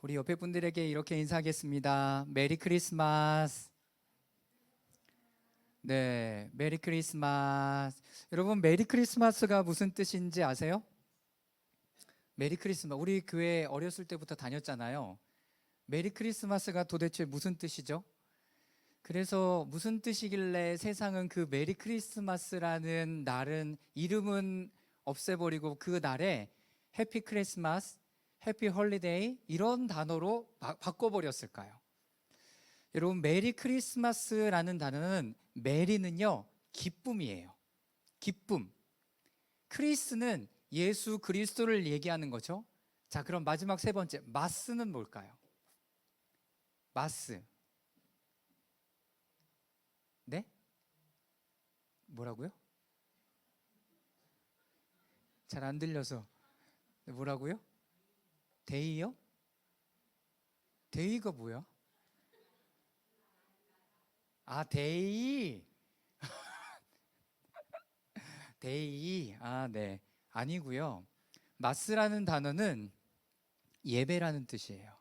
우리 옆에 분들에게 이렇게 인사하겠습니다. 메리 크리스마스. 네, 메리 크리스마스. 여러분, 메리 크리스마스가 무슨 뜻인지 아세요? 메리 크리스마스. 우리 교회 어렸을 때부터 다녔잖아요. 메리 크리스마스가 도대체 무슨 뜻이죠? 그래서 무슨 뜻이길래 세상은 그 메리 크리스마스라는 날은 이름은 없애버리고 그 날에 해피 크리스마스, 해피 홀리데이 이런 단어로 바꿔버렸을까요? 여러분, 메리 크리스마스라는 단어는 메리는요 기쁨이에요. 기쁨. 크리스는 예수 그리스도를 얘기하는 거죠. 자, 그럼 마지막 세 번째 마스는 뭘까요? 마스. 네? 뭐라고요? 잘 안 들려서. 뭐라고요? 데이요? 데이가 뭐야? 아, 데이. 데이. 아, 네. 아니고요. 마스라는 단어는 예배라는 뜻이에요.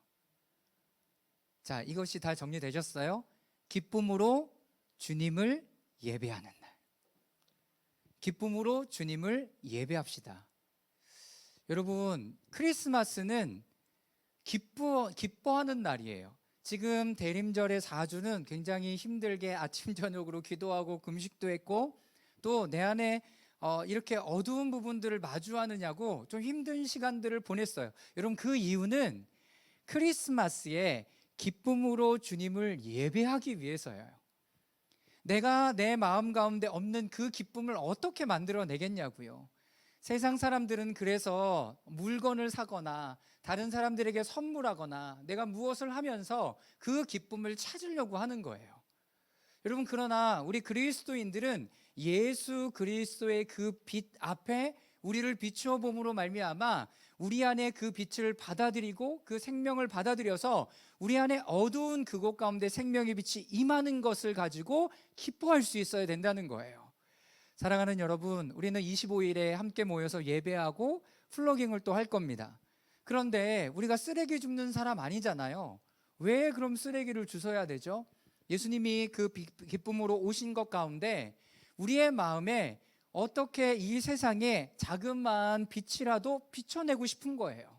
자, 이것이 다 정리되셨어요? 기쁨으로 주님을 예배하는 날. 기쁨으로 주님을 예배합시다. 여러분, 크리스마스는 기뻐하는 날이에요. 지금 대림절의 4주는 굉장히 힘들게 아침 저녁으로 기도하고 금식도 했고 또 내 안에 이렇게 어두운 부분들을 마주하느냐고 좀 힘든 시간들을 보냈어요. 여러분, 그 이유는 크리스마스에 기쁨으로 주님을 예배하기 위해서예요. 내가 내 마음 가운데 없는 그 기쁨을 어떻게 만들어내겠냐고요. 세상 사람들은 그래서 물건을 사거나 다른 사람들에게 선물하거나 내가 무엇을 하면서 그 기쁨을 찾으려고 하는 거예요. 여러분, 그러나 우리 그리스도인들은 예수 그리스도의 그 빛 앞에 우리를 비추어 봄으로 말미암아 우리 안에 그 빛을 받아들이고 그 생명을 받아들여서 우리 안에 어두운 그곳 가운데 생명의 빛이 임하는 것을 가지고 기뻐할 수 있어야 된다는 거예요. 사랑하는 여러분, 우리는 25일에 함께 모여서 예배하고 플러깅을 또 할 겁니다. 그런데 우리가 쓰레기 줍는 사람 아니잖아요. 왜 그럼 쓰레기를 주워야 되죠? 예수님이 그 기쁨으로 오신 것 가운데 우리의 마음에 어떻게 이 세상에 자그마한 빛이라도 비춰내고 싶은 거예요.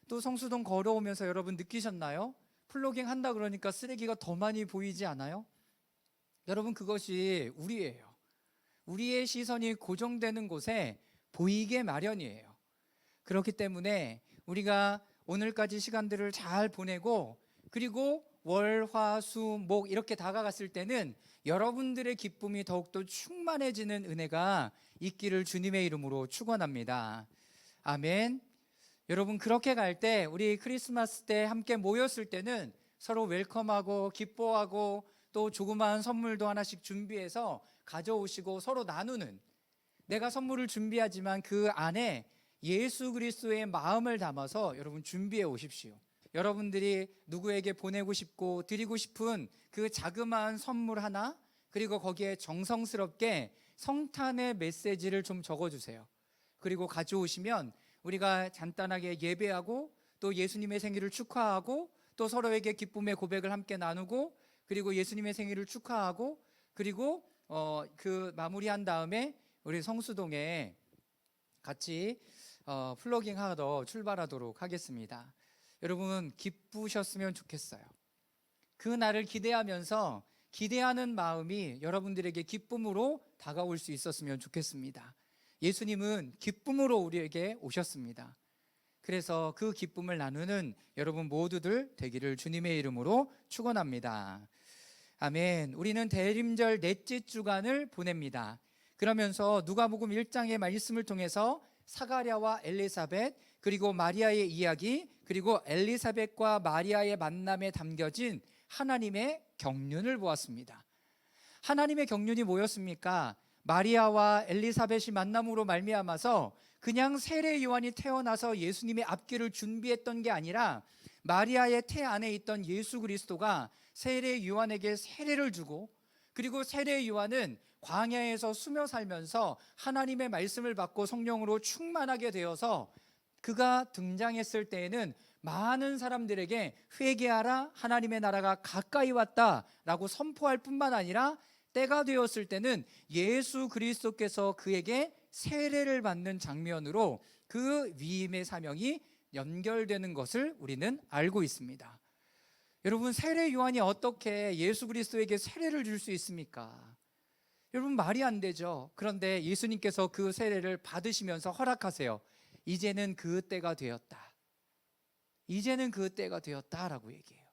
또 성수동 걸어오면서 여러분 느끼셨나요? 플로깅 한다 그러니까 쓰레기가 더 많이 보이지 않아요? 여러분, 그것이 우리의 시선이 고정되는 곳에 보이게 마련이에요. 그렇기 때문에 우리가 오늘까지 시간들을 잘 보내고 그리고 월, 화, 수, 목 이렇게 다가갔을 때는 여러분들의 기쁨이 더욱더 충만해지는 은혜가 있기를 주님의 이름으로 축원합니다. 아멘. 여러분, 그렇게 갈 때 우리 크리스마스 때 함께 모였을 때는 서로 웰컴하고 기뻐하고 또 조그마한 선물도 하나씩 준비해서 가져오시고 서로 나누는, 내가 선물을 준비하지만 그 안에 예수 그리스도의 마음을 담아서 여러분 준비해 오십시오. 여러분들이 누구에게 보내고 싶고 드리고 싶은 그 자그마한 선물 하나, 그리고 거기에 정성스럽게 성탄의 메시지를 좀 적어주세요. 그리고 가져오시면 우리가 간단하게 예배하고 또 예수님의 생일을 축하하고 또 서로에게 기쁨의 고백을 함께 나누고 그리고 예수님의 생일을 축하하고 그리고 그 마무리한 다음에 우리 성수동에 같이 플러깅 하러 출발하도록 하겠습니다. 여러분, 기쁘셨으면 좋겠어요. 그 날을 기대하면서 기대하는 마음이 여러분들에게 기쁨으로 다가올 수 있었으면 좋겠습니다. 예수님은 기쁨으로 우리에게 오셨습니다. 그래서 그 기쁨을 나누는 여러분 모두들 되기를 주님의 이름으로 축원합니다. 아멘. 우리는 대림절 넷째 주간을 보냅니다. 그러면서 누가복음 1장의 말씀을 통해서 사가랴와 엘리사벳 그리고 마리아의 이야기 그리고 엘리사벳과 마리아의 만남에 담겨진 하나님의 경륜을 보았습니다. 하나님의 경륜이 뭐였습니까? 마리아와 엘리사벳이 만남으로 말미암아서 그냥 세례 요한이 태어나서 예수님의 앞길을 준비했던 게 아니라 마리아의 태 안에 있던 예수 그리스도가 세례 요한에게 세례를 주고 그리고 세례 요한은 광야에서 수며 살면서 하나님의 말씀을 받고 성령으로 충만하게 되어서 그가 등장했을 때에는 많은 사람들에게 회개하라, 하나님의 나라가 가까이 왔다라고 선포할 뿐만 아니라 때가 되었을 때는 예수 그리스도께서 그에게 세례를 받는 장면으로 그 위임의 사명이 연결되는 것을 우리는 알고 있습니다. 여러분, 세례 요한이 어떻게 예수 그리스도에게 세례를 줄 수 있습니까? 여러분, 말이 안 되죠. 그런데 예수님께서 그 세례를 받으시면서 허락하세요. 이제는 그 때가 되었다. 이제는 그 때가 되었다라고 얘기해요.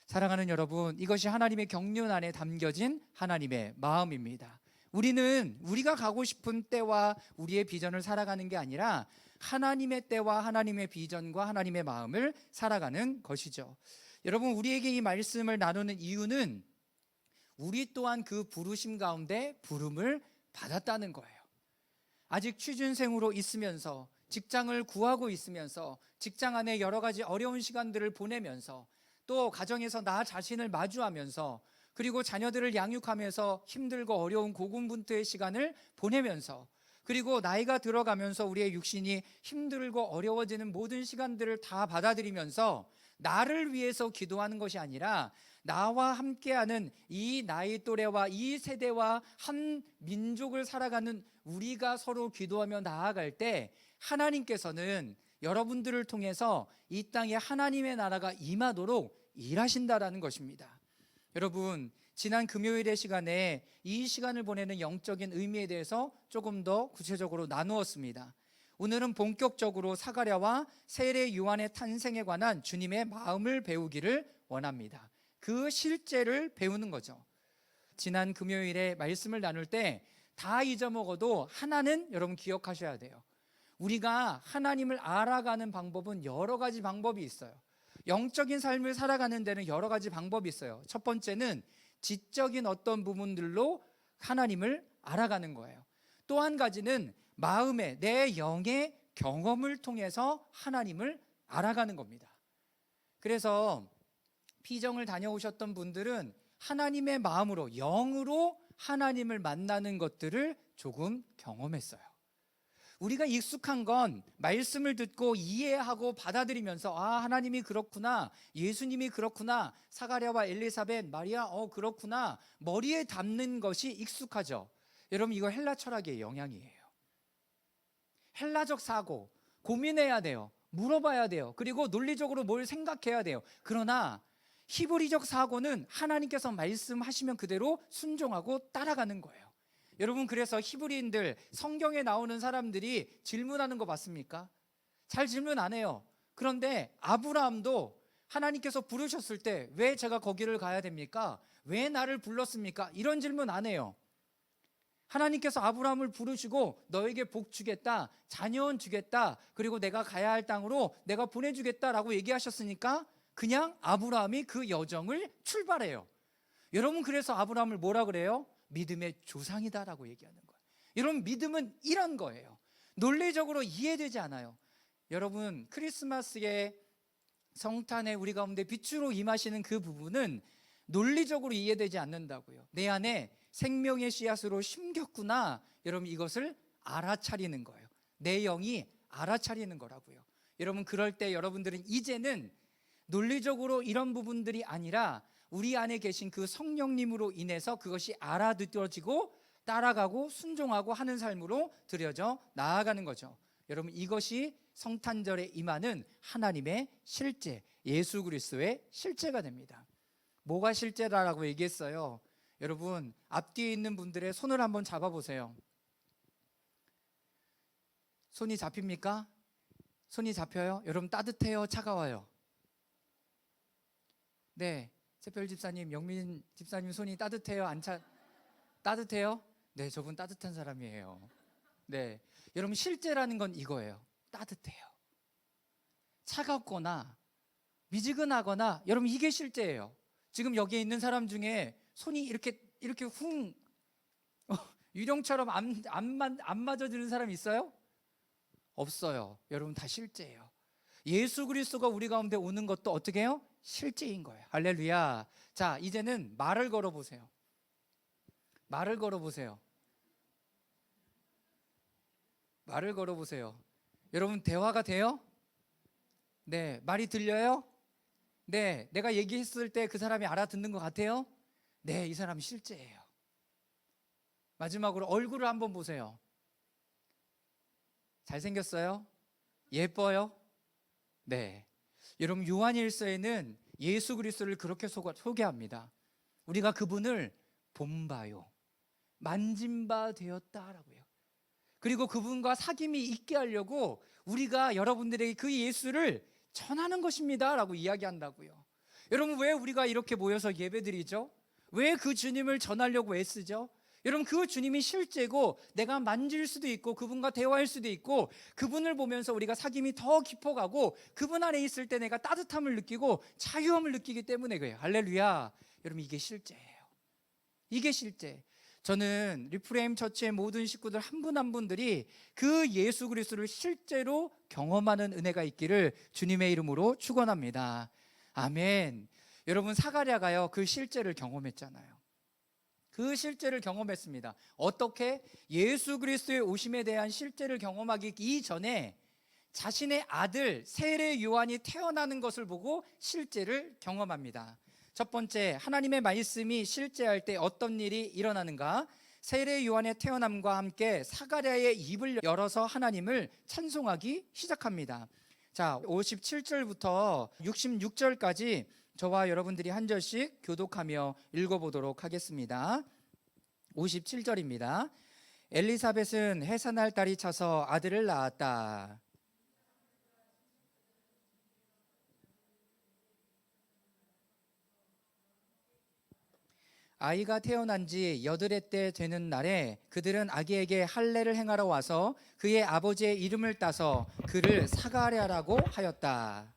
사랑하는 여러분, 이것이 하나님의 경륜 안에 담겨진 하나님의 마음입니다. 우리는 우리가 가고 싶은 때와 우리의 비전을 살아가는 게 아니라 하나님의 때와 하나님의 비전과 하나님의 마음을 살아가는 것이죠. 여러분, 우리에게 이 말씀을 나누는 이유는 우리 또한 그 부르심 가운데 부름을 받았다는 거예요. 아직 취준생으로 있으면서, 직장을 구하고 있으면서, 직장 안에 여러 가지 어려운 시간들을 보내면서, 또 가정에서 나 자신을 마주하면서, 그리고 자녀들을 양육하면서 힘들고 어려운 고군분투의 시간을 보내면서, 그리고 나이가 들어가면서 우리의 육신이 힘들고 어려워지는 모든 시간들을 다 받아들이면서 나를 위해서 기도하는 것이 아니라 나와 함께하는 이 나이 또래와 이 세대와 한 민족을 살아가는 우리가 서로 기도하며 나아갈 때 하나님께서는 여러분들을 통해서 이 땅에 하나님의 나라가 임하도록 일하신다라는 것입니다. 여러분, 지난 금요일의 시간에 이 시간을 보내는 영적인 의미에 대해서 조금 더 구체적으로 나누었습니다. 오늘은 본격적으로 사가랴와 세례 요한의 탄생에 관한 주님의 마음을 배우기를 원합니다. 그 실제를 배우는 거죠. 지난 금요일에 말씀을 나눌 때 다 잊어먹어도 하나는 여러분 기억하셔야 돼요. 우리가 하나님을 알아가는 방법은 여러 가지 방법이 있어요. 영적인 삶을 살아가는 데는 여러 가지 방법이 있어요. 첫 번째는 지적인 어떤 부분들로 하나님을 알아가는 거예요. 또 한 가지는 마음의, 내 영의 경험을 통해서 하나님을 알아가는 겁니다. 그래서 피정을 다녀오셨던 분들은 하나님의 마음으로, 영으로 하나님을 만나는 것들을 조금 경험했어요. 우리가 익숙한 건 말씀을 듣고 이해하고 받아들이면서 하나님이 그렇구나, 예수님이 그렇구나, 사가랴와 엘리사벳, 마리아 그렇구나, 머리에 담는 것이 익숙하죠. 여러분, 이거 헬라 철학의 영향이에요. 헬라적 사고, 고민해야 돼요. 물어봐야 돼요. 그리고 논리적으로 뭘 생각해야 돼요. 그러나 히브리적 사고는 하나님께서 말씀하시면 그대로 순종하고 따라가는 거예요. 여러분, 그래서 히브리인들, 성경에 나오는 사람들이 질문하는 거 맞습니까? 잘 질문 안 해요. 그런데 아브라함도 하나님께서 부르셨을 때 왜 제가 거기를 가야 됩니까? 왜 나를 불렀습니까? 이런 질문 안 해요. 하나님께서 아브라함을 부르시고 너에게 복 주겠다, 자녀원 주겠다, 그리고 내가 가야 할 땅으로 내가 보내주겠다라고 얘기하셨으니까 그냥 아브라함이 그 여정을 출발해요. 여러분, 그래서 아브라함을 뭐라 그래요? 믿음의 조상이다라고 얘기하는 거예요. 여러분, 믿음은 이런 거예요. 논리적으로 이해되지 않아요. 여러분, 크리스마스에 성탄에 우리 가운데 빛으로 임하시는 그 부분은 논리적으로 이해되지 않는다고요. 내 안에 생명의 씨앗으로 심겼구나. 여러분, 이것을 알아차리는 거예요. 내 영이 알아차리는 거라고요. 여러분, 그럴 때 여러분들은 이제는 논리적으로 이런 부분들이 아니라 우리 안에 계신 그 성령님으로 인해서 그것이 알아듣어지고 따라가고 순종하고 하는 삶으로 들여져 나아가는 거죠. 여러분, 이것이 성탄절에 임하는 하나님의 실제, 예수 그리스도의 실제가 됩니다. 뭐가 실제라고 얘기했어요? 여러분, 앞뒤에 있는 분들의 손을 한번 잡아보세요. 손이 잡힙니까? 손이 잡혀요? 여러분, 따뜻해요? 차가워요? 네, 새별 집사님, 영민 집사님 손이 따뜻해요? 따뜻해요? 네, 저분 따뜻한 사람이에요. 네, 여러분, 실제라는 건 이거예요. 따뜻해요. 차갑거나 미지근하거나, 여러분, 이게 실제예요. 지금 여기에 있는 사람 중에 손이 이렇게 유령처럼 안 맞아지는 사람 있어요? 없어요. 여러분, 다 실제예요. 예수 그리스도가 우리 가운데 오는 것도 어떻게 해요? 실제인 거예요. 할렐루야. 자, 이제는 말을 걸어보세요. 말을 걸어보세요. 말을 걸어보세요. 여러분, 대화가 돼요? 네, 말이 들려요? 네, 내가 얘기했을 때 그 사람이 알아듣는 것 같아요? 네, 이 사람이 실제예요. 마지막으로 얼굴을 한번 보세요. 잘생겼어요? 예뻐요? 네. 여러분, 요한일서에는 예수 그리스도를 그렇게 소개합니다. 우리가 그분을 본바요, 만진 바 되었다라고요. 그리고 그분과 사귐이 있게 하려고 우리가 여러분들에게 그 예수를 전하는 것입니다 라고 이야기한다고요. 여러분, 왜 우리가 이렇게 모여서 예배드리죠? 왜 그 주님을 전하려고 애쓰죠? 여러분, 그 주님이 실제고 내가 만질 수도 있고 그분과 대화할 수도 있고 그분을 보면서 우리가 사귐이 더 깊어가고 그분 안에 있을 때 내가 따뜻함을 느끼고 자유함을 느끼기 때문에 그래요. 할렐루야. 여러분, 이게 실제예요. 이게 실제. 저는 리프레임 처치의 모든 식구들 한 분 한 분들이 그 예수 그리스도를 실제로 경험하는 은혜가 있기를 주님의 이름으로 축원합니다. 아멘. 여러분, 사가랴가요 그 실제를 경험했잖아요. 그 실제를 경험했습니다. 어떻게? 예수 그리스도의 오심에 대한 실제를 경험하기 이전에 자신의 아들 세례 요한이 태어나는 것을 보고 실제를 경험합니다. 첫 번째, 하나님의 말씀이 실제할 때 어떤 일이 일어나는가? 세례 요한의 태어남과 함께 사가랴의 입을 열어서 하나님을 찬송하기 시작합니다. 자, 57절부터 66절까지 저와 여러분들이 한 절씩 교독하며 읽어보도록 하겠습니다. 57절입니다. 엘리사벳은 해산할 달이 차서 아들을 낳았다. 아이가 태어난 지 여드레 때 되는 날에 그들은 아기에게 할례를 행하러 와서 그의 아버지의 이름을 따서 그를 사가랴라고 하였다.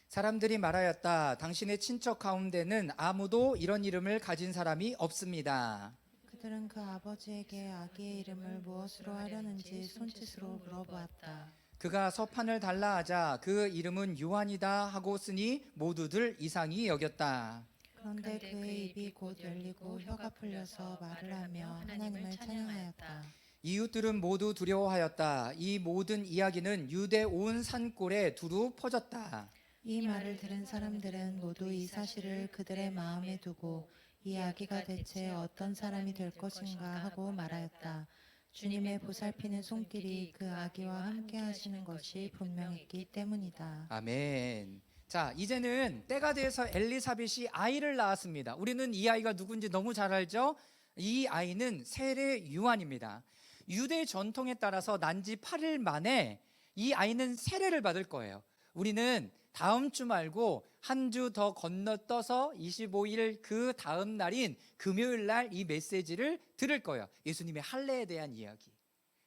사람들이 말하였다. 당신의 친척 가운데는 아무도 이런 이름을 가진 사람이 없습니다. 그들은 그 아버지에게 아기의 이름을 무엇으로 하려는지 손짓으로 물어보았다. 그가 서판을 달라 하자 그 이름은 요한이다 하고 쓰니 모두들 이상히 여겼다. 그런데 그의 입이 곧 열리고 혀가 풀려서 말을 하며 하나님을 찬양하였다. 이웃들은 모두 두려워하였다. 이 모든 이야기는 유대 온 산골에 두루 퍼졌다. 이 말을 들은 사람들은 모두 이 사실을 그들의 마음에 두고 이 아기가 대체 어떤 사람이 될 것인가 하고 말하였다. 주님의 보살피는 손길이 그 아기와 함께 하시는 것이 분명했기 때문이다. 아멘. 자, 이제는 때가 돼서 엘리사벳이 아이를 낳았습니다. 우리는 이 아이가 누군지 너무 잘 알죠? 이 아이는 세례 요한입니다. 유대 전통에 따라서 난 지 8일 만에 이 아이는 세례를 받을 거예요. 우리는 다음 주 말고 한 주 더 건너떠서 25일 그 다음 날인 금요일 날 이 메시지를 들을 거예요. 예수님의 할례에 대한 이야기,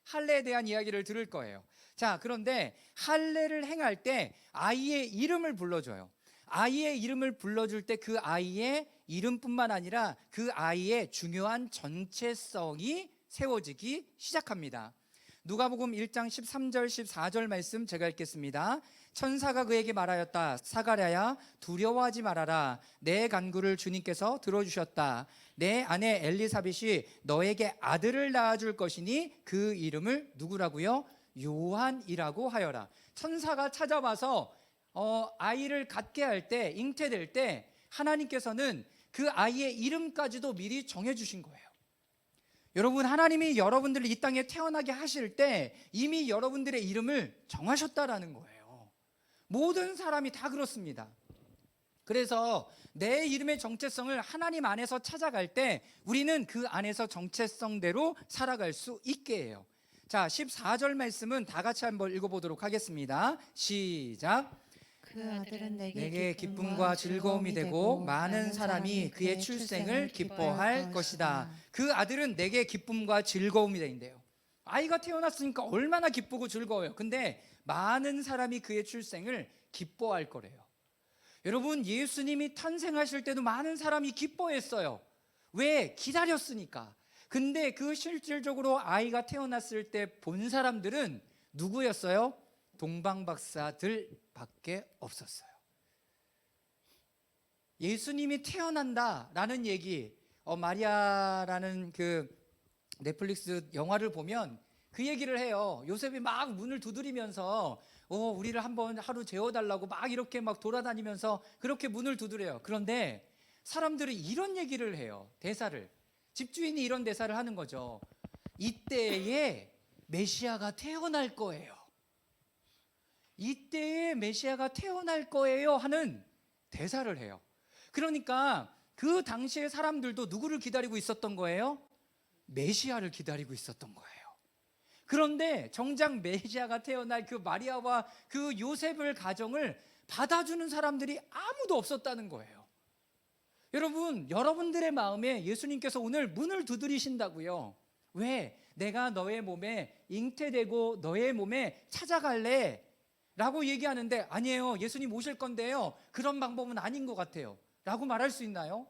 할례에 대한 이야기를 들을 거예요. 자, 그런데 할례를 행할 때 아이의 이름을 불러줘요. 아이의 이름을 불러줄 때 그 아이의 이름뿐만 아니라 그 아이의 중요한 정체성이 세워지기 시작합니다. 누가복음 1장 13절 14절 말씀 제가 읽겠습니다. 천사가 그에게 말하였다. 사가랴야, 두려워하지 말아라. 내 간구를 주님께서 들어주셨다. 내 아내 엘리사벳이 너에게 아들을 낳아줄 것이니 그 이름을 누구라고요? 요한이라고 하여라. 천사가 찾아와서 아이를 갖게 할 때, 잉태될 때 하나님께서는 그 아이의 이름까지도 미리 정해주신 거예요. 여러분, 하나님이 여러분들을 이 땅에 태어나게 하실 때 이미 여러분들의 이름을 정하셨다라는 거예요. 모든 사람이 다 그렇습니다. 그래서 내 이름의 정체성을 하나님 안에서 찾아갈 때 우리는 그 안에서 정체성대로 살아갈 수 있게 해요. 자, 14절 말씀은 다 같이 한번 읽어보도록 하겠습니다. 시작. 그 아들은 내게 기쁨과 즐거움이 되고 많은 사람이 그의 출생을 기뻐할 것이다. 그 아들은 내게 기쁨과 즐거움이 된대요. 아이가 태어났으니까 얼마나 기쁘고 즐거워요. 근데 많은 사람이 그의 출생을 기뻐할 거래요. 여러분, 예수님이 탄생하실 때도 많은 사람이 기뻐했어요. 왜? 기다렸으니까. 근데 그 실질적으로 아이가 태어났을 때 본 사람들은 누구였어요? 동방박사들밖에 없었어요. 예수님이 태어난다라는 얘기, 마리아라는 그 넷플릭스 영화를 보면 그 얘기를 해요. 요셉이 막 문을 두드리면서 우리를 한번 하루 재워달라고 막 이렇게 막 돌아다니면서 그렇게 문을 두드려요. 그런데 사람들이 이런 얘기를 해요. 대사를. 집주인이 이런 대사를 하는 거죠. 이때에 메시아가 태어날 거예요. 이때에 메시아가 태어날 거예요 하는 대사를 해요. 그러니까 그 당시에 사람들도 누구를 기다리고 있었던 거예요? 메시아를 기다리고 있었던 거예요. 그런데 정작 메시아가 태어날 그 마리아와 그 요셉을 가정을 받아주는 사람들이 아무도 없었다는 거예요. 여러분, 여러분들의 마음에 예수님께서 오늘 문을 두드리신다고요. 왜? 내가 너의 몸에 잉태되고 너의 몸에 찾아갈래? 라고 얘기하는데 아니에요. 예수님 오실 건데요. 그런 방법은 아닌 것 같아요. 라고 말할 수 있나요?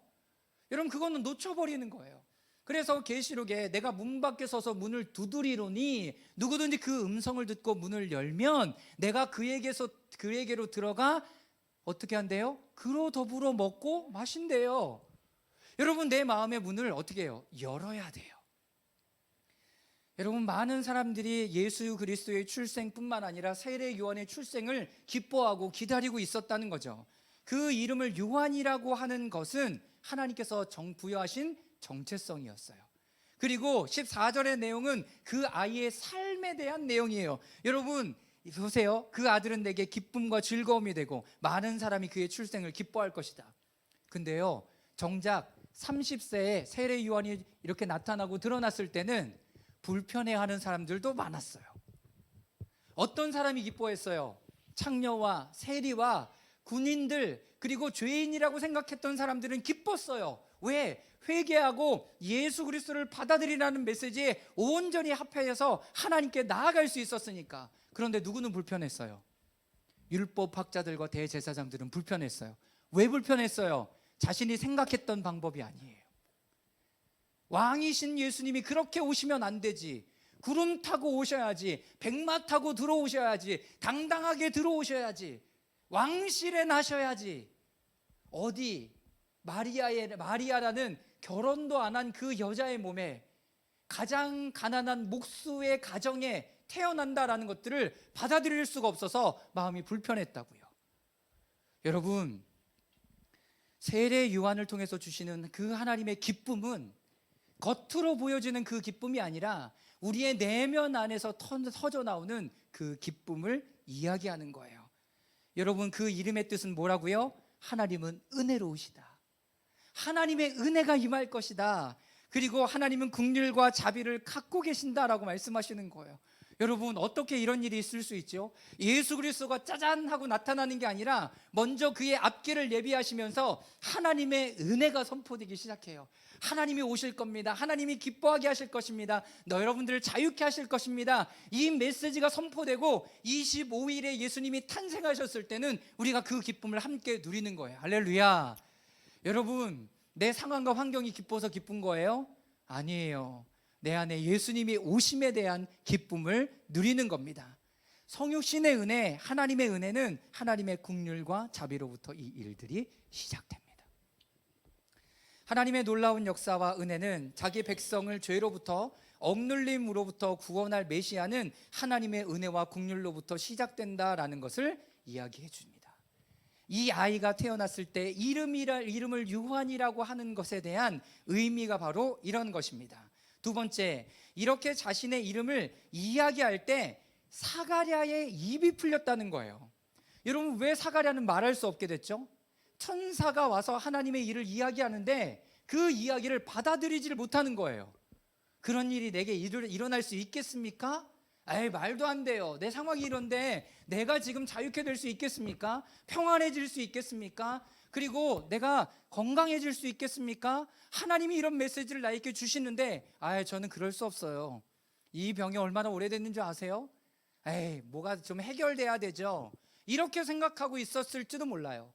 여러분, 그거는 놓쳐버리는 거예요. 그래서 계시록에 내가 문 밖에 서서 문을 두드리노니 누구든지 그 음성을 듣고 문을 열면 내가 그에게로 들어가 어떻게 한대요? 그로 더불어 먹고 마신대요. 여러분, 내 마음의 문을 어떻게 해요? 열어야 돼요. 여러분, 많은 사람들이 예수 그리스도의 출생뿐만 아니라 세례 요한의 출생을 기뻐하고 기다리고 있었다는 거죠. 그 이름을 요한이라고 하는 것은 하나님께서 부여하신 정체성이었어요. 그리고 14절의 내용은 그 아이의 삶에 대한 내용이에요. 여러분 보세요. 그 아들은 내게 기쁨과 즐거움이 되고 많은 사람이 그의 출생을 기뻐할 것이다. 근데요, 정작 30세에 세례 요한이 이렇게 나타나고 드러났을 때는 불편해하는 사람들도 많았어요. 어떤 사람이 기뻐했어요? 창녀와 세리와 군인들, 그리고 죄인이라고 생각했던 사람들은 기뻤어요. 왜? 회개하고 예수 그리스도를 받아들이라는 메시지에 온전히 합해서 하나님께 나아갈 수 있었으니까. 그런데 누구는 불편했어요? 율법학자들과 대제사장들은 불편했어요. 왜 불편했어요? 자신이 생각했던 방법이 아니에요. 왕이신 예수님이 그렇게 오시면 안 되지. 구름 타고 오셔야지. 백마 타고 들어오셔야지. 당당하게 들어오셔야지. 왕실에 나셔야지. 어디 마리아라는 결혼도 안 한 그 여자의 몸에 가장 가난한 목수의 가정에 태어난다라는 것들을 받아들일 수가 없어서 마음이 불편했다고요. 여러분, 세례 요한을 통해서 주시는 그 하나님의 기쁨은 겉으로 보여지는 그 기쁨이 아니라 우리의 내면 안에서 터져 나오는 그 기쁨을 이야기하는 거예요. 여러분, 그 이름의 뜻은 뭐라고요? 하나님은 은혜로우시다. 하나님의 은혜가 임할 것이다. 그리고 하나님은 긍휼과 자비를 갖고 계신다라고 말씀하시는 거예요. 여러분, 어떻게 이런 일이 있을 수 있죠? 예수 그리스도가 짜잔 하고 나타나는 게 아니라 먼저 그의 앞길을 예비하시면서 하나님의 은혜가 선포되기 시작해요. 하나님이 오실 겁니다. 하나님이 기뻐하게 하실 것입니다. 여러분들을 자유케 하실 것입니다. 이 메시지가 선포되고 25일에 예수님이 탄생하셨을 때는 우리가 그 기쁨을 함께 누리는 거예요. 할렐루야. 여러분, 내 상황과 환경이 기뻐서 기쁜 거예요? 아니에요. 내 안에 예수님이 오심에 대한 기쁨을 누리는 겁니다. 성육신의 은혜, 하나님의 은혜는 하나님의 긍휼과 자비로부터 이 일들이 시작됩니다. 하나님의 놀라운 역사와 은혜는 자기 백성을 죄로부터 억눌림으로부터 구원할 메시아는 하나님의 은혜와 긍휼로부터 시작된다라는 것을 이야기해 줍니다. 이 아이가 태어났을 때 이름을 요한이라고 하는 것에 대한 의미가 바로 이런 것입니다. 두 번째, 이렇게 자신의 이름을 이야기할 때 사가랴의 입이 풀렸다는 거예요. 여러분, 왜 사가랴는 말할 수 없게 됐죠? 천사가 와서 하나님의 일을 이야기하는데 그 이야기를 받아들이지를 못하는 거예요. 그런 일이 내게 일어날 수 있겠습니까? 에이, 말도 안 돼요. 내 상황이 이런데 내가 지금 자유케 될 수 있겠습니까? 평안해질 수 있겠습니까? 그리고 내가 건강해질 수 있겠습니까? 하나님이 이런 메시지를 나에게 주시는데 저는 그럴 수 없어요. 이 병이 얼마나 오래됐는지 아세요? 뭐가 좀 해결돼야 되죠. 이렇게 생각하고 있었을지도 몰라요.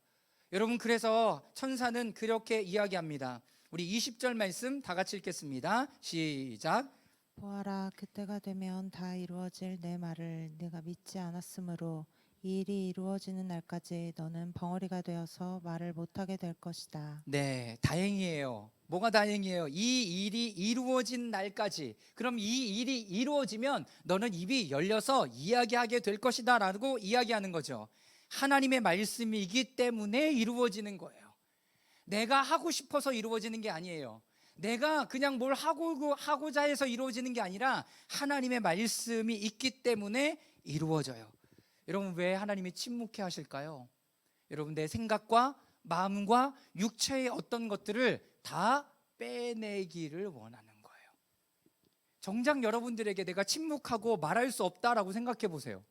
여러분, 그래서 천사는 그렇게 이야기합니다. 우리 20절 말씀 다 같이 읽겠습니다. 시작. 보아라, 그때가 되면 다 이루어질 내 말을 네가 믿지 않았으므로 이 일이 이루어지는 날까지 너는 벙어리가 되어서 말을 못하게 될 것이다. 네, 다행이에요. 뭐가 다행이에요? 이 일이 이루어진 날까지. 그럼 이 일이 이루어지면 너는 입이 열려서 이야기하게 될 것이다 라고 이야기하는 거죠. 하나님의 말씀이기 때문에 이루어지는 거예요. 내가 하고 싶어서 이루어지는 게 아니에요. 내가 그냥 뭘 하고자 해서 이루어지는 게 아니라 하나님의 말씀이 있기 때문에 이루어져요. 여러분, 왜 하나님이 침묵해 하실까요? 여러분, 내 생각과 마음과 육체의 어떤 것들을 다 빼내기를 원하는 거예요. 정작 여러분들에게 내가 침묵하고 말할 수 없다라고 생각해 보세요.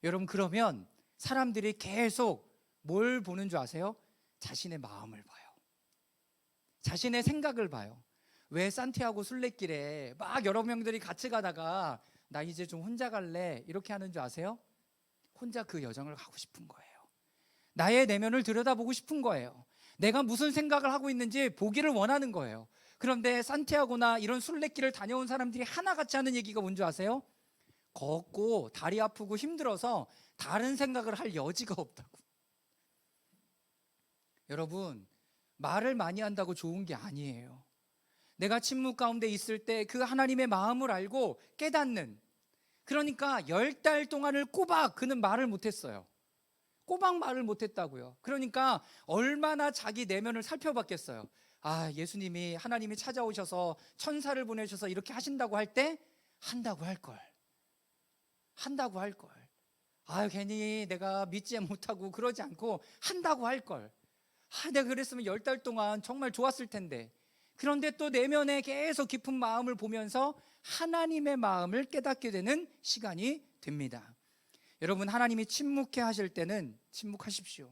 여러분, 그러면 사람들이 계속 뭘 보는 줄 아세요? 자신의 마음을 봐요. 자신의 생각을 봐요. 왜 산티아고 순례길에 막 여러 명들이 같이 가다가 나 이제 좀 혼자 갈래 이렇게 하는 줄 아세요? 혼자 그 여정을 가고 싶은 거예요. 나의 내면을 들여다보고 싶은 거예요. 내가 무슨 생각을 하고 있는지 보기를 원하는 거예요. 그런데 산티아고나 이런 순례길을 다녀온 사람들이 하나같이 하는 얘기가 뭔지 아세요? 걷고 다리 아프고 힘들어서 다른 생각을 할 여지가 없다고. 여러분, 말을 많이 한다고 좋은 게 아니에요. 내가 침묵 가운데 있을 때 그 하나님의 마음을 알고 깨닫는, 그러니까 10달 동안을 꼬박 그는 말을 못했어요. 꼬박 말을 못했다고요. 그러니까 얼마나 자기 내면을 살펴봤겠어요. 아, 예수님이, 하나님이 찾아오셔서 천사를 보내셔서 이렇게 하신다고 할 때 한다고 할걸. 아, 괜히 내가 믿지 못하고 그러지 않고 한다고 할걸. 아, 내가 그랬으면 10달 동안 정말 좋았을 텐데. 그런데 또 내면에 계속 깊은 마음을 보면서 하나님의 마음을 깨닫게 되는 시간이 됩니다. 여러분, 하나님이 침묵해 하실 때는 침묵하십시오.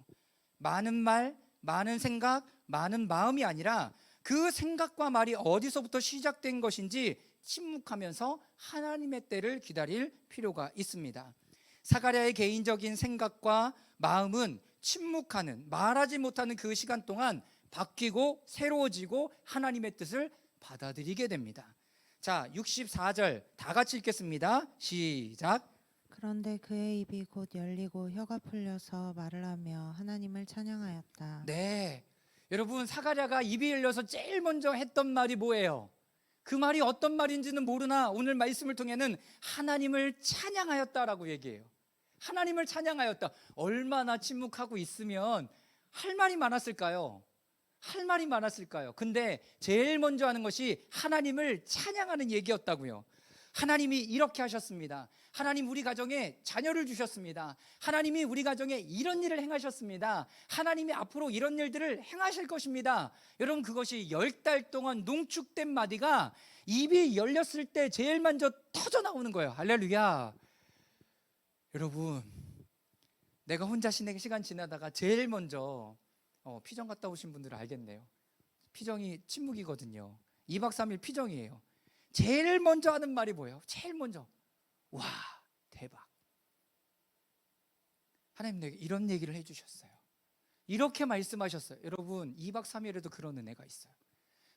많은 말, 많은 생각, 많은 마음이 아니라 그 생각과 말이 어디서부터 시작된 것인지 침묵하면서 하나님의 때를 기다릴 필요가 있습니다. 사가랴의 개인적인 생각과 마음은 침묵하는, 말하지 못하는 그 시간 동안 바뀌고 새로워지고 하나님의 뜻을 받아들이게 됩니다. 자, 64절 다 같이 읽겠습니다. 시작. 그런데 그의 입이 곧 열리고 혀가 풀려서 말을 하며 하나님을 찬양하였다. 네, 여러분, 사가랴가 입이 열려서 제일 먼저 했던 말이 뭐예요? 그 말이 어떤 말인지는 모르나 오늘 말씀을 통해는 하나님을 찬양하였다라고 얘기해요. 하나님을 찬양하였다. 얼마나 침묵하고 있으면 할 말이 많았을까요? 근데 제일 먼저 하는 것이 하나님을 찬양하는 얘기였다고요. 하나님이 이렇게 하셨습니다. 하나님, 우리 가정에 자녀를 주셨습니다. 하나님이 우리 가정에 이런 일을 행하셨습니다. 하나님이 앞으로 이런 일들을 행하실 것입니다. 여러분, 그것이 10달 동안 농축된 마디가 입이 열렸을 때 제일 먼저 터져 나오는 거예요. 할렐루야. 여러분, 내가 혼자 시간 지나다가 제일 먼저 피정 갔다 오신 분들은 알겠네요. 피정이 침묵이거든요. 2박 3일 피정이에요. 제일 먼저 하는 말이 뭐예요? 제일 먼저, 와, 대박. 하나님, 내게 이런 얘기를 해주셨어요. 이렇게 말씀하셨어요. 여러분, 2박 3일에도 그런 은혜가 있어요.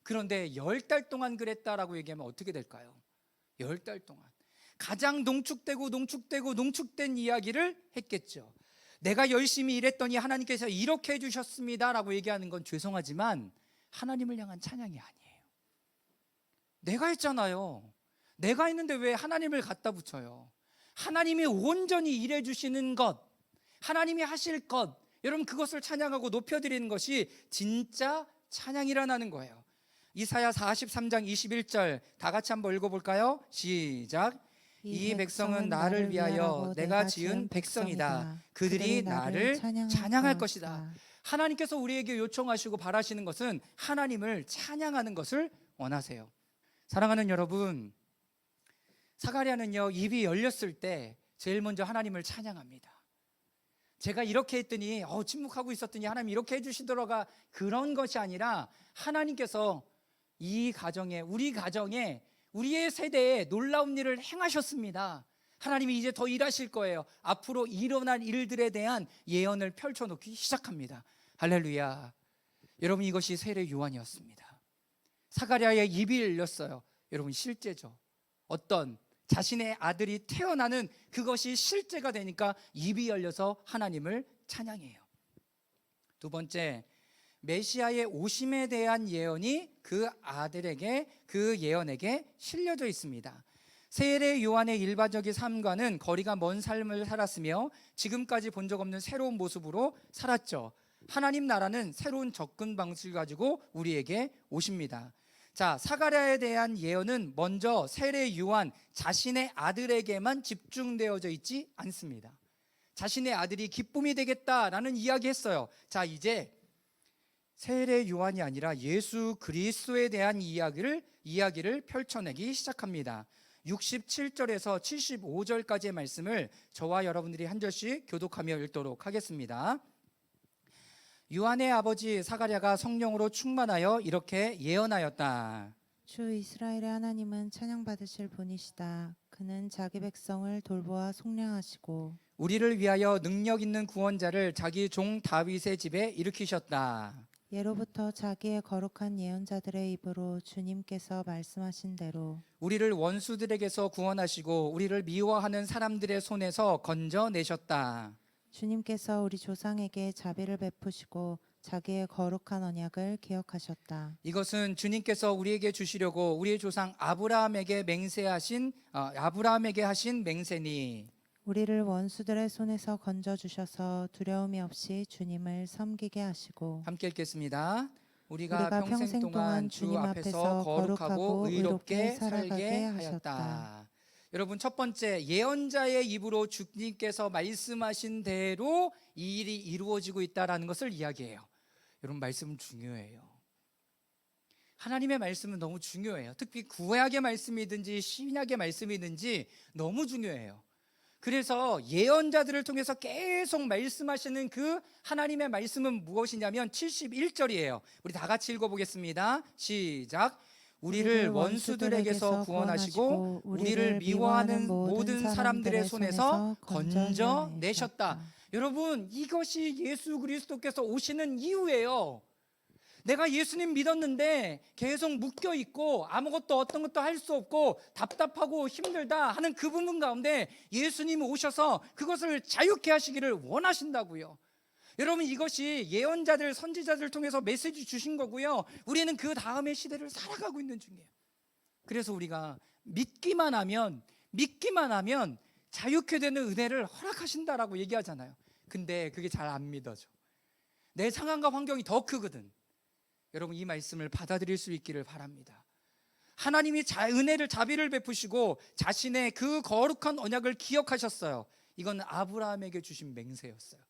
그런데 10달 동안 그랬다라고 얘기하면 어떻게 될까요? 10달 동안 가장 농축된 이야기를 했겠죠. 내가 열심히 일했더니 하나님께서 이렇게 해주셨습니다 라고 얘기하는 건 죄송하지만 하나님을 향한 찬양이 아니에요. 내가 했잖아요. 내가 했는데 왜 하나님을 갖다 붙여요? 하나님이 온전히 일해 주시는 것, 하나님이 하실 것, 여러분, 그것을 찬양하고 높여드리는 것이 진짜 찬양이라는 거예요. 이사야 43장 21절 다 같이 한번 읽어볼까요? 시작. 이 백성은 나를 위하여 내가 지은 백성이다. 그들이 나를 찬양할 것이다. 하나님께서 우리에게 요청하시고 바라시는 것은 하나님을 찬양하는 것을 원하세요. 사랑하는 여러분, 사가랴는요, 입이 열렸을 때 제일 먼저 하나님을 찬양합니다. 제가 이렇게 했더니 침묵하고 있었더니 하나님 이렇게 해주시더라가 그런 것이 아니라 하나님께서 이 가정에, 우리 가정에, 우리의 세대에 놀라운 일을 행하셨습니다. 하나님이 이제 더 일하실 거예요. 앞으로 일어날 일들에 대한 예언을 펼쳐놓기 시작합니다. 할렐루야. 여러분, 이것이 세례 요한이었습니다. 사가랴의 입이 열렸어요. 여러분, 실제죠. 어떤 자신의 아들이 태어나는 그것이 실제가 되니까 입이 열려서 하나님을 찬양해요. 두 번째, 메시아의 오심에 대한 예언이 그 아들에게, 그 예언에게 실려져 있습니다. 세례 요한의 일반적인 삶과는 거리가 먼 삶을 살았으며 지금까지 본 적 없는 새로운 모습으로 살았죠. 하나님 나라는 새로운 접근 방식을 가지고 우리에게 오십니다. 자, 사가랴에 대한 예언은 먼저 세례 요한 자신의 아들에게만 집중되어져 있지 않습니다. 자신의 아들이 기쁨이 되겠다라는 이야기했어요. 자, 이제 세례 요한이 아니라 예수 그리스도에 대한 이야기를 펼쳐내기 시작합니다. 67절에서 75절까지의 말씀을 저와 여러분들이 한 절씩 교독하며 읽도록 하겠습니다. 요한의 아버지 사가랴가 성령으로 충만하여 이렇게 예언하였다. 주 이스라엘의 하나님은 찬양받으실 분이시다. 그는 자기 백성을 돌보아 속량하시고 우리를 위하여 능력 있는 구원자를 자기 종 다윗의 집에 일으키셨다. 예로부터 자기의 거룩한 예언자들의 입으로 주님께서 말씀하신 대로 우리를 원수들에게서 구원하시고 우리를 미워하는 사람들의 손에서 건져내셨다. 주님께서 우리 조상에게 자비를 베푸시고 자기의 거룩한 언약을 기억하셨다. 이것은 주님께서 우리에게 주시려고 우리의 조상 아브라함에게 하신 맹세니 우리를 원수들의 손에서 건져 주셔서 두려움이 없이 주님을 섬기게 하시고 함께 읽겠습니다. 우리가 우리가 평생 동안 주 주님 앞에서 거룩하고 의롭게 살게 살아가게 하였다. 하셨다. 여러분, 첫 번째, 예언자의 입으로 주님께서 말씀하신 대로 이 일이 이루어지고 있다라는 것을 이야기해요. 여러분, 말씀은 중요해요. 하나님의 말씀은 너무 중요해요. 특히 구약의 말씀이든지 신약의 말씀이든지 너무 중요해요. 그래서 예언자들을 통해서 계속 말씀하시는 그 하나님의 말씀은 무엇이냐면 71절이에요. 우리 다 같이 읽어보겠습니다. 시작. 우리를 원수들에게서 구원하시고 우리를 미워하는 모든 사람들의 손에서 건져내셨다. 여러분, 이것이 예수 그리스도께서 오시는 이유예요. 내가 예수님 믿었는데 계속 묶여 있고 아무것도 어떤 것도 할 수 없고 답답하고 힘들다 하는 그 부분 가운데 예수님이 오셔서 그것을 자유케 하시기를 원하신다고요. 여러분, 이것이 예언자들, 선지자들을 통해서 메시지 주신 거고요. 우리는 그 다음의 시대를 살아가고 있는 중이에요. 그래서 우리가 믿기만 하면 자유케 되는 은혜를 허락하신다라고 얘기하잖아요. 근데 그게 잘 안 믿어져. 내 상황과 환경이 더 크거든. 여러분, 이 말씀을 받아들일 수 있기를 바랍니다. 하나님이 은혜를, 자비를 베푸시고 자신의 그 거룩한 언약을 기억하셨어요. 이건 아브라함에게 주신 맹세였어요.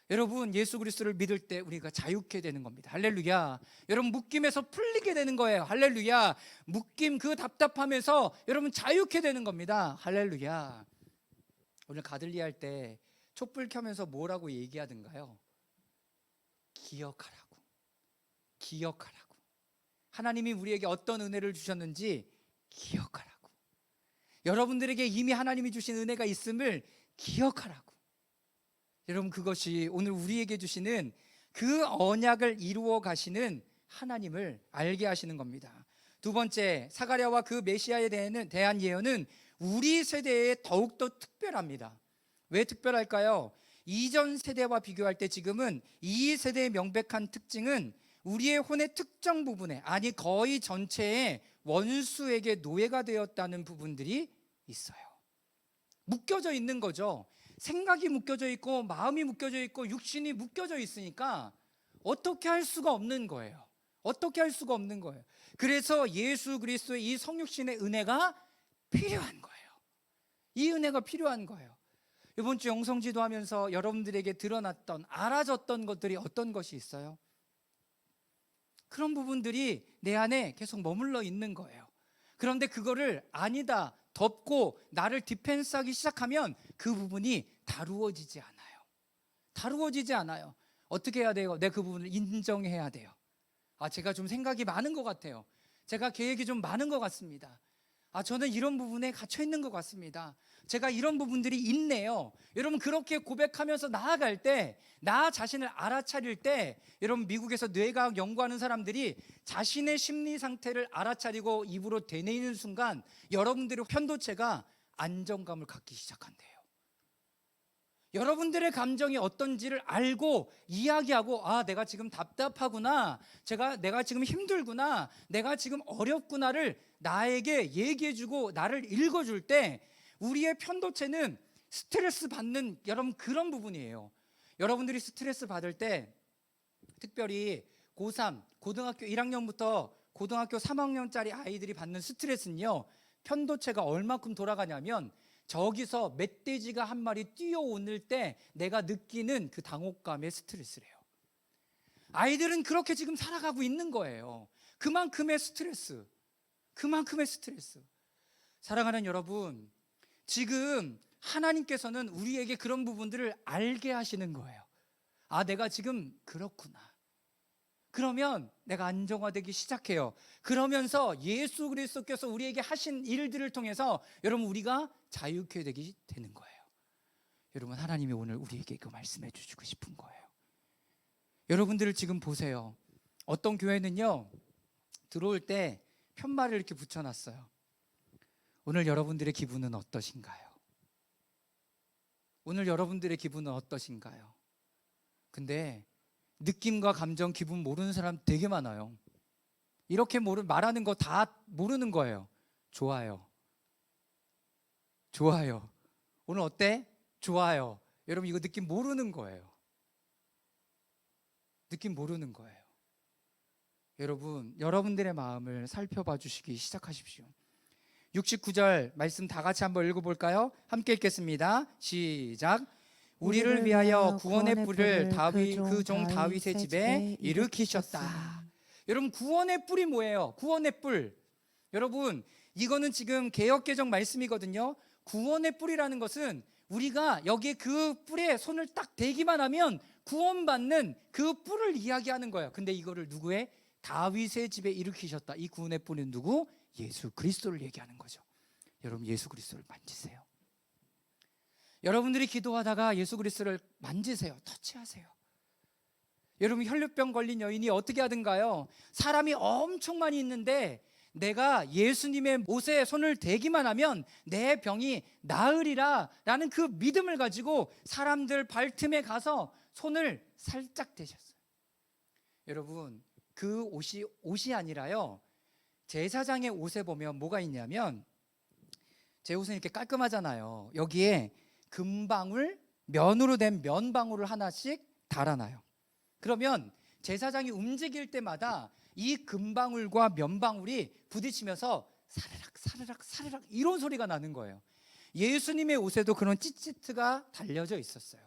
여러분, 예수 그리스도를 믿을 때 우리가 자유케 되는 겁니다. 할렐루야. 여러분, 묶임에서 풀리게 되는 거예요. 할렐루야. 묶임, 그 답답함에서 여러분 자유케 되는 겁니다. 할렐루야. 오늘 가들리 할 때 촛불 켜면서 뭐라고 얘기하던가요? 기억하라고. 하나님이 우리에게 어떤 은혜를 주셨는지 기억하라고. 여러분들에게 이미 하나님이 주신 은혜가 있음을 기억하라고. 여러분, 그것이 오늘 우리에게 주시는 그 언약을 이루어 가시는 하나님을 알게 하시는 겁니다. 두 번째, 사가랴와 그 메시아에 대한 예언은 우리 세대에 더욱더 특별합니다. 왜 특별할까요? 이전 세대와 비교할 때 지금은 이 세대의 명백한 특징은 우리의 혼의 특정 부분에, 아니 거의 전체에 원수에게 노예가 되었다는 부분들이 있어요. 묶여져 있는 거죠. 생각이 묶여져 있고 마음이 묶여져 있고 육신이 묶여져 있으니까 어떻게 할 수가 없는 거예요. 그래서 예수 그리스도의 이 성육신의 은혜가 필요한 거예요. 이 은혜가 필요한 거예요. 이번 주 영성지도 하면서 여러분들에게 드러났던, 알아졌던 것들이 어떤 것이 있어요? 그런 부분들이 내 안에 계속 머물러 있는 거예요. 그런데 그거를 아니다, 덮고 나를 디펜스하기 시작하면 그 부분이 다루어지지 않아요. 어떻게 해야 돼요? 내가 그 부분을 인정해야 돼요. 제가 좀 생각이 많은 것 같아요. 제가 계획이 좀 많은 것 같습니다. 저는 이런 부분에 갇혀 있는 것 같습니다. 제가 이런 부분들이 있네요. 여러분, 그렇게 고백하면서 나아갈 때, 나 자신을 알아차릴 때, 여러분, 미국에서 뇌과학 연구하는 사람들이 자신의 심리 상태를 알아차리고 입으로 되뇌이는 순간 여러분들의 편도체가 안정감을 갖기 시작한대요. 여러분들의 감정이 어떤지를 알고 이야기하고, 내가 지금 답답하구나, 내가 지금 힘들구나, 내가 지금 어렵구나를 나에게 얘기해주고 나를 읽어줄 때 우리의 편도체는 스트레스 받는, 여러분, 그런 부분이에요. 여러분들이 스트레스 받을 때 특별히 고3, 고등학교 1학년부터 고등학교 3학년짜리 아이들이 받는 스트레스는요, 편도체가 얼마큼 돌아가냐면 저기서 멧돼지가 한 마리 뛰어오를 때 내가 느끼는 그 당혹감의 스트레스래요. 아이들은 그렇게 지금 살아가고 있는 거예요. 그만큼의 스트레스. 사랑하는 여러분, 지금 하나님께서는 우리에게 그런 부분들을 알게 하시는 거예요. 내가 지금 그렇구나. 그러면 내가 안정화되기 시작해요. 그러면서 예수 그리스도께서 우리에게 하신 일들을 통해서 여러분, 우리가 자유케 되는 거예요. 여러분, 하나님이 오늘 우리에게 그 말씀해 주시고 싶은 거예요. 여러분들을 지금 보세요. 어떤 교회는요, 들어올 때 편말을 이렇게 붙여놨어요. 오늘 여러분들의 기분은 어떠신가요? 오늘 여러분들의 기분은 어떠신가요? 근데 느낌과 감정, 기분 모르는 사람 되게 많아요. 이렇게 말하는 거 다 모르는 거예요. 좋아요. 오늘 어때? 좋아요. 여러분, 이거 느낌 모르는 거예요. 여러분, 여러분들의 마음을 살펴봐 주시기 시작하십시오. 69절 말씀 다 같이 한번 읽어볼까요? 함께 읽겠습니다. 시작. 우리를 위하여 구원의 뿔을 그 종 다윗의 집에 일으키셨다. 여러분, 구원의 뿔이 뭐예요? 구원의 뿔. 여러분, 이거는 지금 개역개정 말씀이거든요. 구원의 뿔이라는 것은 우리가 여기에 그 뿔에 손을 딱 대기만 하면 구원받는 그 뿔을 이야기하는 거예요. 근데 이거를 누구의? 다윗의 집에 일으키셨다. 이 구원의 뿔은 누구? 예수 그리스도를 얘기하는 거죠. 여러분, 예수 그리스도를 만지세요. 여러분들이 기도하다가 예수 그리스도를 만지세요. 터치하세요. 여러분, 혈류병 걸린 여인이 어떻게 하든가요? 사람이 엄청 많이 있는데 내가 예수님의 옷에 손을 대기만 하면 내 병이 나으리라 라는 그 믿음을 가지고 사람들 발틈에 가서 손을 살짝 대셨어요. 여러분, 그 옷이 아니라요, 제사장의 옷에 보면 뭐가 있냐면, 제 옷은 이렇게 깔끔하잖아요. 여기에 금방울, 면으로 된 면방울을 하나씩 달아놔요. 그러면 제사장이 움직일 때마다 이 금방울과 면방울이 부딪히면서 사르락 사르락 사르락 이런 소리가 나는 거예요. 예수님의 옷에도 그런 찌찌트가 달려져 있었어요.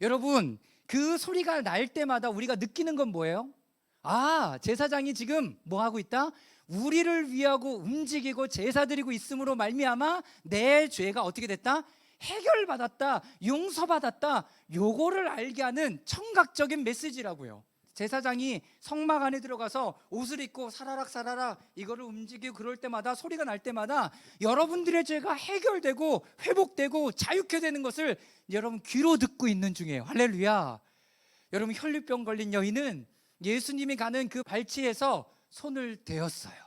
여러분, 그 소리가 날 때마다 우리가 느끼는 건 뭐예요? 제사장이 지금 뭐 하고 있다? 우리를 위하고 움직이고 제사 드리고 있음으로 말미암아 내 죄가 어떻게 됐다? 해결받았다, 용서받았다. 요거를 알게 하는 청각적인 메시지라고요. 제사장이 성막 안에 들어가서 옷을 입고 사라락 사라락 이거를 움직이고 그럴 때마다, 소리가 날 때마다 여러분들의 죄가 해결되고 회복되고 자유케 되는 것을 여러분 귀로 듣고 있는 중이에요. 할렐루야. 여러분, 혈류병 걸린 여인은 예수님이 가는 그 발치에서 손을 대었어요.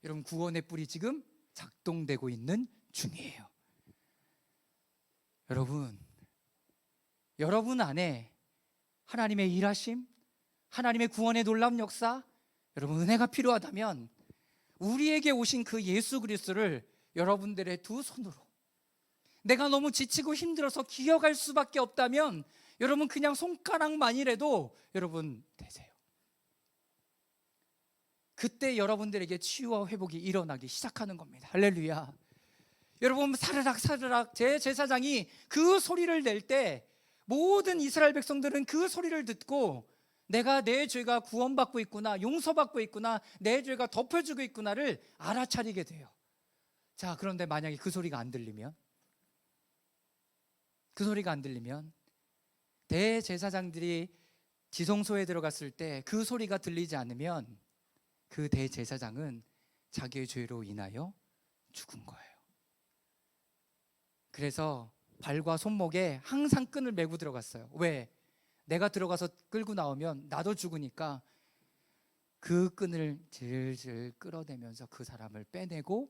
여러분, 구원의 뿔이 지금 작동되고 있는 중이에요. 여러분 안에 하나님의 일하심, 하나님의 구원의 놀라운 역사, 여러분 은혜가 필요하다면 우리에게 오신 그 예수 그리스도를 여러분들의 두 손으로, 내가 너무 지치고 힘들어서 기어갈 수밖에 없다면 여러분 그냥 손가락만이라도 여러분 대세요. 그때 여러분들에게 치유와 회복이 일어나기 시작하는 겁니다. 할렐루야. 여러분, 사르락 사르락 제 제사장이 그 소리를 낼 때 모든 이스라엘 백성들은 그 소리를 듣고 내가 내 죄가 구원받고 있구나, 용서받고 있구나, 내 죄가 덮여주고 있구나를 알아차리게 돼요. 자, 그런데 만약에 그 소리가 안 들리면, 대제사장들이 지성소에 들어갔을 때 그 소리가 들리지 않으면 그 대제사장은 자기의 죄로 인하여 죽은 거예요. 그래서 발과 손목에 항상 끈을 메고 들어갔어요. 왜? 내가 들어가서 끌고 나오면 나도 죽으니까 그 끈을 질질 끌어내면서 그 사람을 빼내고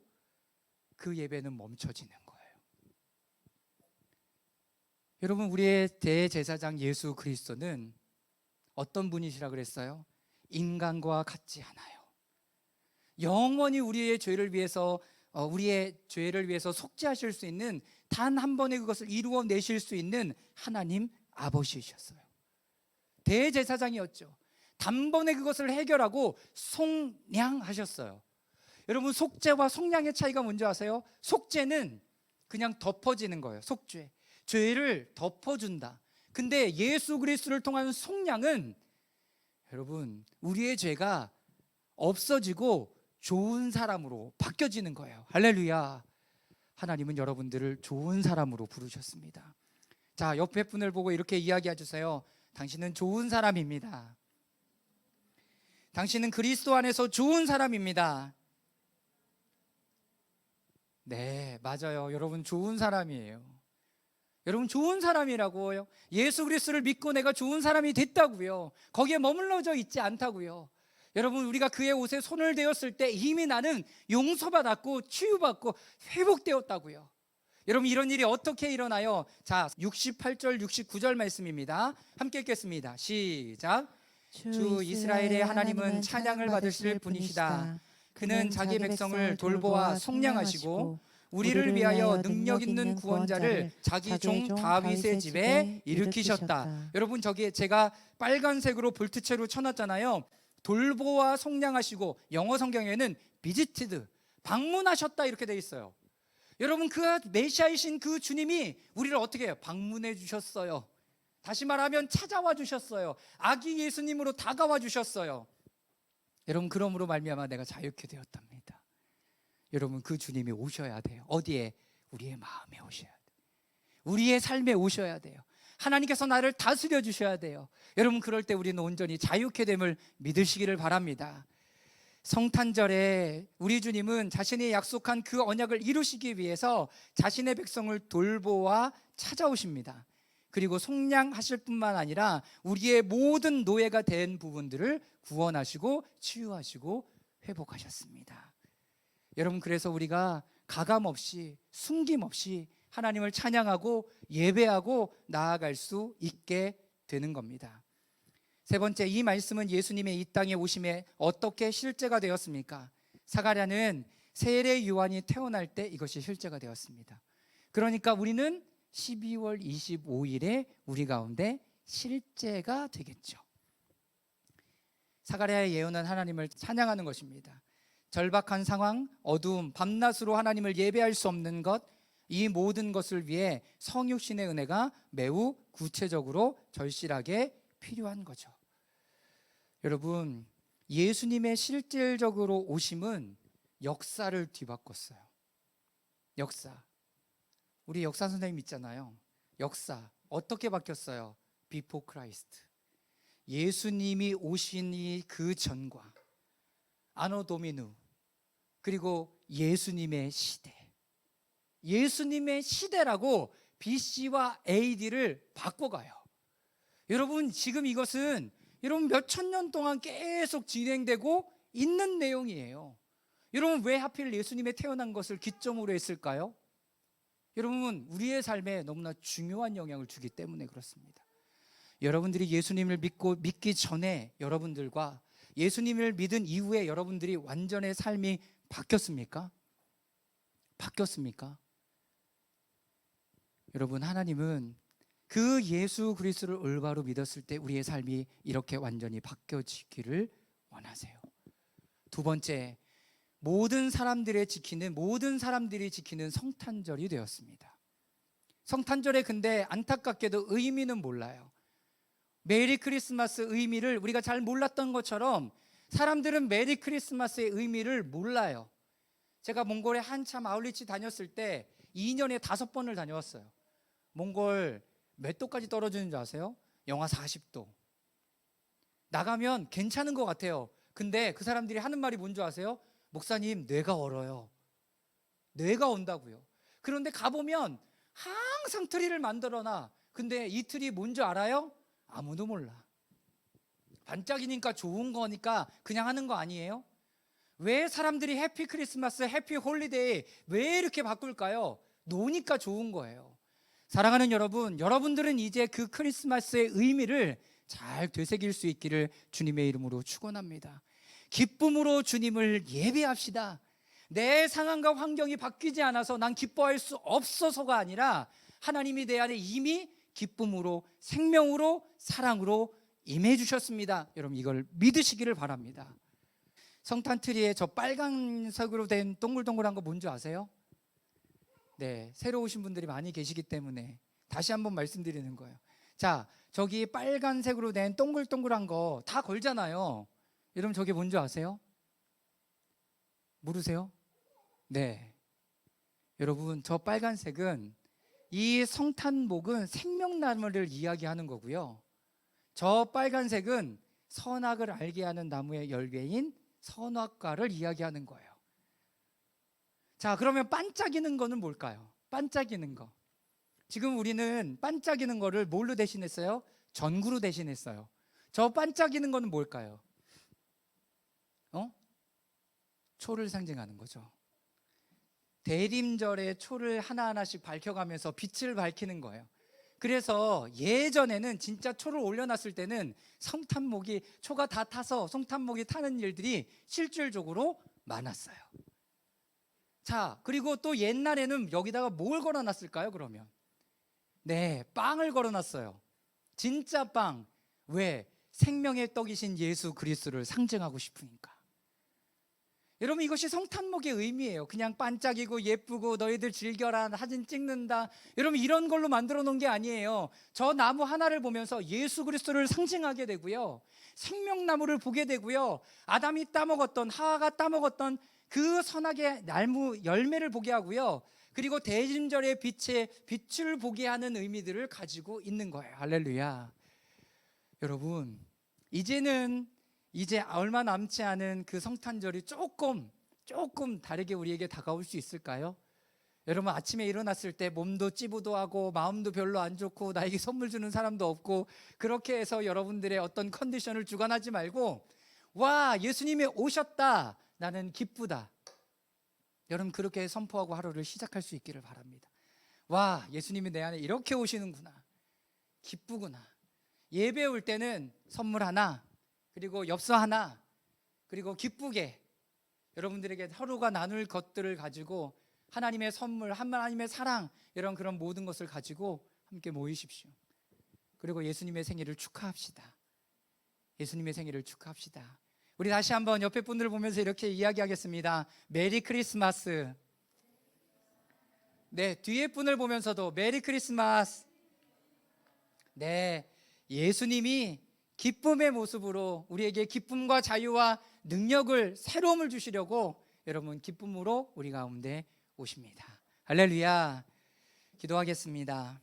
그 예배는 멈춰지는 거예요. 여러분, 우리의 대제사장 예수 그리스도는 어떤 분이시라 그랬어요? 인간과 같지 않아요. 영원히 우리의 죄를 위해서 속죄하실 수 있는 단 한 번의 그것을 이루어내실 수 있는 하나님 아버지이셨어요. 대제사장이었죠. 단번에 그것을 해결하고 속량하셨어요. 여러분, 속죄와 속량의 차이가 뭔지 아세요? 속죄는 그냥 덮어지는 거예요. 속죄, 죄를 덮어준다. 근데 예수 그리스도를 통한 속량은 여러분, 우리의 죄가 없어지고 좋은 사람으로 바뀌어지는 거예요. 할렐루야. 하나님은 여러분들을 좋은 사람으로 부르셨습니다. 자, 옆에 분을 보고 이렇게 이야기해 주세요. 당신은 좋은 사람입니다. 당신은 그리스도 안에서 좋은 사람입니다. 네, 맞아요. 여러분 좋은 사람이에요. 여러분 좋은 사람이라고요. 예수 그리스도를 믿고 내가 좋은 사람이 됐다고요. 거기에 머물러져 있지 않다고요. 여러분, 우리가 그의 옷에 손을 대었을 때 이미 나는 용서받았고 치유받고 회복되었다고요. 여러분, 이런 일이 어떻게 일어나요? 자, 68절 69절 말씀입니다. 함께 읽겠습니다. 시작. 주 이스라엘의 하나님은 찬양을 받으실 분이시다. 그는 자기 백성을 돌보아 속량하시고 우리를 위하여 능력 있는 구원자를 자기 종 다윗의 집에 일으키셨다. 여러분, 저기에 제가 빨간색으로 볼트채로 쳐놨잖아요. 돌보아 속량하시고, 영어 성경에는 비지티드, 방문하셨다 이렇게 돼 있어요. 여러분, 그 메시아이신 그 주님이 우리를 어떻게 해요? 방문해 주셨어요. 다시 말하면 찾아와 주셨어요. 아기 예수님으로 다가와 주셨어요. 여러분, 그러므로 말미암아 내가 자유케 되었답니다. 여러분, 그 주님이 오셔야 돼요. 어디에? 우리의 마음에 오셔야 돼요. 우리의 삶에 오셔야 돼요. 하나님께서 나를 다스려 주셔야 돼요. 여러분, 그럴 때 우리는 온전히 자유케 됨을 믿으시기를 바랍니다. 성탄절에 우리 주님은 자신이 약속한 그 언약을 이루시기 위해서 자신의 백성을 돌보아 찾아오십니다. 그리고 속량하실 뿐만 아니라 우리의 모든 노예가 된 부분들을 구원하시고 치유하시고 회복하셨습니다. 여러분, 그래서 우리가 가감없이 숨김없이 하나님을 찬양하고 예배하고 나아갈 수 있게 되는 겁니다. 세 번째, 이 말씀은 예수님의 이 땅에 오심에 어떻게 실제가 되었습니까? 사가랴는 세례 요한이 태어날 때 이것이 실제가 되었습니다. 그러니까 우리는 12월 25일에 우리 가운데 실제가 되겠죠. 사가랴의 예언은 하나님을 찬양하는 것입니다. 절박한 상황, 어두움, 밤낮으로 하나님을 예배할 수 없는 것, 이 모든 것을 위해 성육신의 은혜가 매우 구체적으로 절실하게 필요한 거죠. 여러분, 예수님의 실질적으로 오심은 역사를 뒤바꿨어요. 역사. 우리 역사 선생님 있잖아요. 역사 어떻게 바뀌었어요? Before Christ. 예수님이 오시니 그 전과 아노 도미누, 그리고 예수님의 시대. 예수님의 시대라고 BC와 AD를 바꿔가요. 여러분, 지금 이것은 여러분 몇천 년 동안 계속 진행되고 있는 내용이에요. 여러분, 왜 하필 예수님의 태어난 것을 기점으로 했을까요? 여러분, 우리의 삶에 너무나 중요한 영향을 주기 때문에 그렇습니다. 여러분들이 예수님을 믿기 전에 여러분들과 예수님을 믿은 이후에 여러분들이 완전히 삶이 바뀌었습니까? 바뀌었습니까? 여러분, 하나님은 그 예수 그리스도를 올바로 믿었을 때 우리의 삶이 이렇게 완전히 바뀌어지기를 원하세요. 두 번째, 모든 사람들이 지키는 성탄절이 되었습니다. 성탄절에 근데 안타깝게도 의미는 몰라요. 메리 크리스마스 의미를 우리가 잘 몰랐던 것처럼 사람들은 메리 크리스마스의 의미를 몰라요. 제가 몽골에 한참 아울리치 다녔을 때 2년에 5번을 다녀왔어요. 몽골 몇 도까지 떨어지는 줄 아세요? 영하 40도. 나가면 괜찮은 것 같아요. 근데 그 사람들이 하는 말이 뭔지 아세요? 목사님, 뇌가 얼어요. 뇌가 온다고요. 그런데 가보면 항상 트리를 만들어놔. 근데 이 트리 뭔지 알아요? 아무도 몰라. 반짝이니까 좋은 거니까 그냥 하는 거 아니에요? 왜 사람들이 해피 크리스마스, 해피 홀리데이 왜 이렇게 바꿀까요? 노니까 좋은 거예요. 사랑하는 여러분, 여러분들은 이제 그 크리스마스의 의미를 잘 되새길 수 있기를 주님의 이름으로 축원합니다. 기쁨으로 주님을 예배합시다. 내 상황과 환경이 바뀌지 않아서 난 기뻐할 수 없어서가 아니라 하나님이 내 안에 이미 기쁨으로, 생명으로, 사랑으로 임해 주셨습니다. 여러분, 이걸 믿으시기를 바랍니다. 성탄 트리에 저 빨간색으로 된 동글동글한 거 뭔지 아세요? 네, 새로 오신 분들이 많이 계시기 때문에 다시 한번 말씀드리는 거예요. 자, 저기 빨간색으로 된 동글동글한 거 다 걸잖아요. 여러분, 저게 뭔지 아세요? 모르세요? 네, 여러분, 저 빨간색은 이 성탄목은 생명나무를 이야기하는 거고요. 저 빨간색은 선악을 알게 하는 나무의 열매인 선악과를 이야기하는 거예요. 자, 그러면 반짝이는 거는 뭘까요? 반짝이는 거. 지금 우리는 반짝이는 거를 뭘로 대신했어요? 전구로 대신했어요. 저 반짝이는 거는 뭘까요? 초를 상징하는 거죠. 대림절에 초를 하나하나씩 밝혀가면서 빛을 밝히는 거예요. 그래서 예전에는 진짜 초를 올려놨을 때는 성탄목이, 초가 다 타서 성탄목이 타는 일들이 실질적으로 많았어요. 자, 그리고 또 옛날에는 여기다가 뭘 걸어놨을까요, 그러면? 네, 빵을 걸어놨어요. 진짜 빵. 왜? 생명의 떡이신 예수 그리스도를 상징하고 싶으니까. 여러분, 이것이 성탄목의 의미예요. 그냥 반짝이고 예쁘고 너희들 즐겨라, 사진 찍는다, 여러분 이런 걸로 만들어 놓은 게 아니에요. 저 나무 하나를 보면서 예수 그리스도를 상징하게 되고요, 생명나무를 보게 되고요, 아담이 따먹었던, 하와가 따먹었던 그 선악의 나무 열매를 보게 하고요, 그리고 대림절의 빛을 보게 하는 의미들을 가지고 있는 거예요. 할렐루야. 여러분, 이제 얼마 남지 않은 그 성탄절이 조금 다르게 우리에게 다가올 수 있을까요? 여러분, 아침에 일어났을 때 몸도 찌부도하고 마음도 별로 안 좋고 나에게 선물 주는 사람도 없고 그렇게 해서 여러분들의 어떤 컨디션을 주관하지 말고, 와, 예수님이 오셨다, 나는 기쁘다, 여러분 그렇게 선포하고 하루를 시작할 수 있기를 바랍니다. 와, 예수님이 내 안에 이렇게 오시는구나, 기쁘구나. 예배 올 때는 선물 하나, 그리고 엽서 하나, 그리고 기쁘게 여러분들에게 서로가 나눌 것들을 가지고 하나님의 선물, 하나님의 사랑, 이런 그런 모든 것을 가지고 함께 모이십시오. 그리고 예수님의 생일을 축하합시다. 예수님의 생일을 축하합시다. 우리 다시 한번 옆에 분들을 보면서 이렇게 이야기하겠습니다. 메리 크리스마스. 네, 뒤에 분을 보면서도 메리 크리스마스. 네, 예수님이 기쁨의 모습으로 우리에게 기쁨과 자유와 능력을, 새로움을 주시려고 여러분 기쁨으로 우리 가운데 오십니다. 할렐루야. 기도하겠습니다.